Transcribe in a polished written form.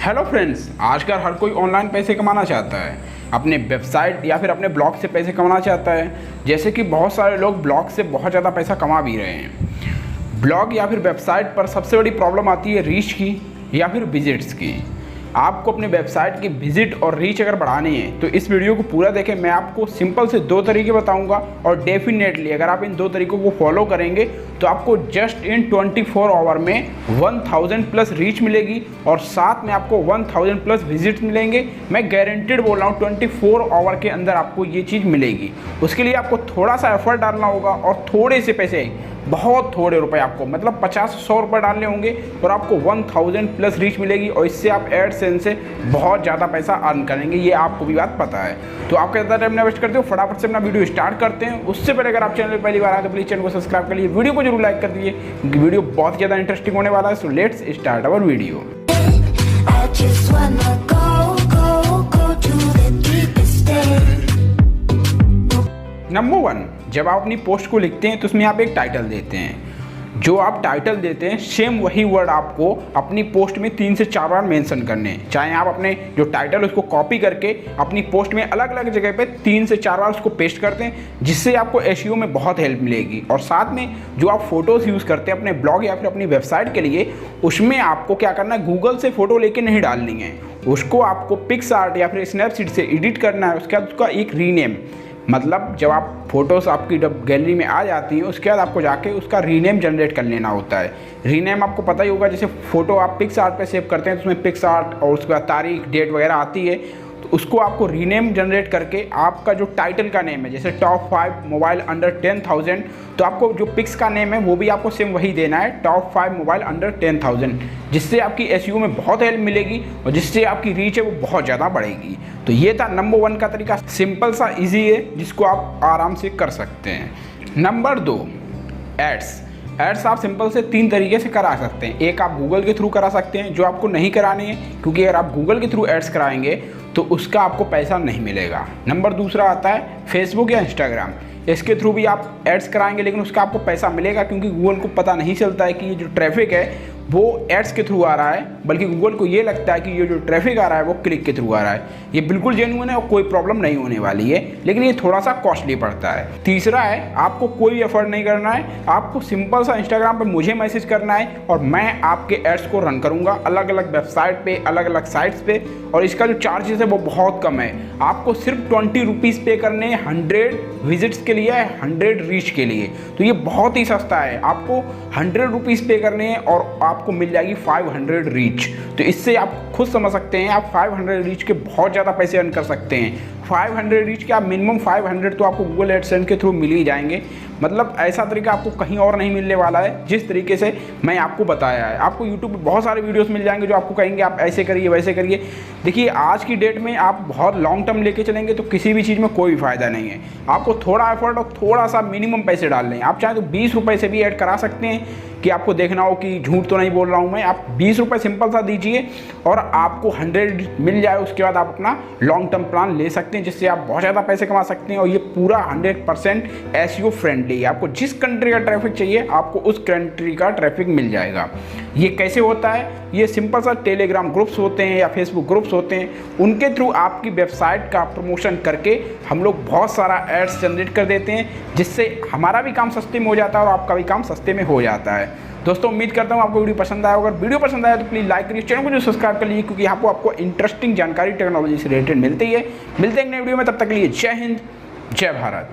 Hello friends, आजकल हर कोई online पैसे कमाना चाहता है। अपने वेबसाइट या फिर अपने ब्लॉग से पैसे कमाना चाहता है। जैसे कि बहुत सारे लोग ब्लॉग से बहुत ज़्यादा पैसा कमा भी रहे हैं। ब्लॉग या फिर वेबसाइट पर सबसे बड़ी प्रॉब्लम आती है रीच की या फिर विजिट्स की। आपको अपने वेबसाइट की विजिट और रीच अगर बढ़ानी है तो इस वीडियो को पूरा देखें। मैं आपको सिंपल से 2 तरीके बताऊंगा और डेफिनेटली अगर आप इन 2 तरीकों को फॉलो करेंगे तो आपको जस्ट इन 24 आवर में 1000 प्लस रीच मिलेगी और साथ में आपको 1000 प्लस विजिट्स मिलेंगे। मैं गारंटेड बोल रहा हूँ 24 आवर के अंदर आपको ये चीज़ मिलेगी। उसके लिए आपको थोड़ा सा एफर्ट डालना होगा और थोड़े से पैसे, बहुत थोड़े रुपए, आपको मतलब 50-100 रुपये डालने होंगे और आपको 1000 प्लस रीच मिलेगी और इससे आप एडसेंस से बहुत ज़्यादा पैसा अर्न करेंगे। ये आपको भी बात पता है। तो आप ज़्यादा टाइम ना वेस्ट करते हो, फटाफट से अपना वीडियो स्टार्ट करते हैं। उससे पहले अगर आप चैनल पर पहली बार आए तो प्लीज़ चैनल को सब्सक्राइब कर लीजिए, वीडियो को जरूर लाइक कर दीजिए क्योंकि वीडियो बहुत ज़्यादा इंटरेस्टिंग होने वाला है। So let's start our video. Number 1, जब आप अपनी पोस्ट को लिखते हैं तो उसमें आप एक टाइटल देते हैं। जो आप टाइटल देते हैं सेम वही वर्ड आपको अपनी पोस्ट में 3 से 4 बार मेंशन करने हैं। चाहे आप अपने जो टाइटल उसको कॉपी करके अपनी पोस्ट में अलग अलग जगह पे 3 से 4 बार उसको पेस्ट करते हैं, जिससे आपको एसईओ में बहुत हेल्प मिलेगी। और साथ में जो आप फोटोज़ यूज़ करते हैं अपने ब्लॉग या फिर अपनी वेबसाइट के लिए, उसमें आपको क्या करना है, गूगल से फ़ोटो लेके नहीं डालनी है। उसको आपको पिक्सआर्ट या फिर स्नैपसीड से एडिट करना है। उसके बाद उसका एक रीनेम, मतलब जब आप फोटोज़ आपकी जब गैलरी में आ जाती हैं उसके बाद आपको जाके उसका रीनेम जनरेट कर लेना होता है। रीनेम आपको पता ही होगा, जैसे फ़ोटो आप पिक्सआर्ट पे सेव करते हैं तो उसमें पिक्सआर्ट और उसके बाद तारीख डेट वगैरह आती है। तो उसको आपको रीनेम जनरेट करके आपका जो टाइटल का नेम है, जैसे टॉप 5 मोबाइल अंडर 10,000, तो आपको जो पिक्स का नेम है वो भी आपको सेम वही देना है, टॉप 5 मोबाइल अंडर 10,000, जिससे आपकी एसईओ में बहुत हेल्प मिलेगी और जिससे आपकी रीच है वो बहुत ज़्यादा बढ़ेगी। तो ये था नंबर 1 का तरीका, सिंपल सा ईजी है जिसको आप आराम से कर सकते हैं। नंबर 2, एड्स आप सिंपल से 3 तरीके से करा सकते हैं। एक, आप गूगल के थ्रू करा सकते हैं, जो आपको नहीं करानी है क्योंकि अगर आप गूगल के थ्रू एड्स कराएंगे तो उसका आपको पैसा नहीं मिलेगा। नंबर दूसरा आता है फेसबुक या इंस्टाग्राम। इसके थ्रू भी आप एड्स कराएंगे लेकिन उसका आपको पैसा मिलेगा क्योंकि गूगल को पता नहीं चलता है कि ये जो ट्रैफिक है वो एड्स के थ्रू आ रहा है, बल्कि गूगल को ये लगता है कि ये जो ट्रैफिक आ रहा है वो क्लिक के थ्रू आ रहा है। ये बिल्कुल जेन्युइन है और कोई प्रॉब्लम नहीं होने वाली है, लेकिन ये थोड़ा सा कॉस्टली पड़ता है। तीसरा है, आपको कोई एफर्ट नहीं करना है, आपको सिंपल सा इंस्टाग्राम पे मुझे मैसेज करना है और मैं आपके एड्स को रन करूँगा अलग अलग वेबसाइट पे, अलग अलग साइट्स पे। और इसका जो चार्जेस है वो बहुत कम है। आपको सिर्फ 20 रुपीज़ पे करने हैं 100 विजिट्स के लिए, 100 रीच के लिए। तो ये बहुत ही सस्ता है। आपको 100 रुपीज़ पे करने हैं और आपको मिल जाएगी 500 रीच। तो इससे आप खुद समझ सकते हैं आप 500 रीच के बहुत ज़्यादा पैसे अर्न कर सकते हैं। 500 रीच के आप मिनिमम 500 तो आपको गूगल एडसेंस के थ्रू मिल ही जाएंगे। मतलब ऐसा तरीका आपको कहीं और नहीं मिलने वाला है जिस तरीके से मैं आपको बताया है। आपको यूट्यूब पे बहुत सारे वीडियोस मिल जाएंगे जो आपको कहेंगे आप ऐसे करिए वैसे करिए। देखिए, आज की डेट में आप बहुत लॉन्ग टर्म लेके चलेंगे तो किसी भी चीज़ में कोई फ़ायदा नहीं है। आपको थोड़ा एफर्ट और थोड़ा सा मिनिमम पैसे डालने हैं। आप चाहें तो 20 रुपये से भी ऐड करा सकते हैं कि आपको देखना हो कि झूठ तो नहीं बोल रहा हूँ मैं। आप 20 रुपये सिंपल सा दीजिए और आपको 100 मिल जाए। उसके बाद आप अपना लॉन्ग टर्म प्लान ले सकते हैं जिससे आप बहुत ज़्यादा पैसे कमा सकते हैं। और ये पूरा 100% एसईओ फ्रेंडली है। आपको जिस कंट्री का ट्रैफिक चाहिए आपको उस कंट्री का ट्रैफिक मिल जाएगा। ये कैसे होता है? ये सिंपल सा टेलीग्राम ग्रुप्स होते हैं या फेसबुक ग्रुप्स होते हैं, उनके थ्रू आपकी वेबसाइट का प्रमोशन करके हम लोग बहुत सारा एड्स जनरेट कर देते हैं, जिससे हमारा भी काम सस्ते में हो जाता है और आपका भी काम सस्ते में हो जाता है। दोस्तों, उम्मीद करता हूँ आपको वीडियो पसंद आया। अगर वीडियो पसंद आया तो प्लीज़ लाइक करिए, चैनल को जो सब्सक्राइब कर लीजिए क्योंकि यहाँ पर आपको इंटरेस्टिंग जानकारी टेक्नोलॉजी से रिलेटेड मिलती है। मिलते हैं नए वीडियो में, तब तक के लिए जय हिंद, जय भारत।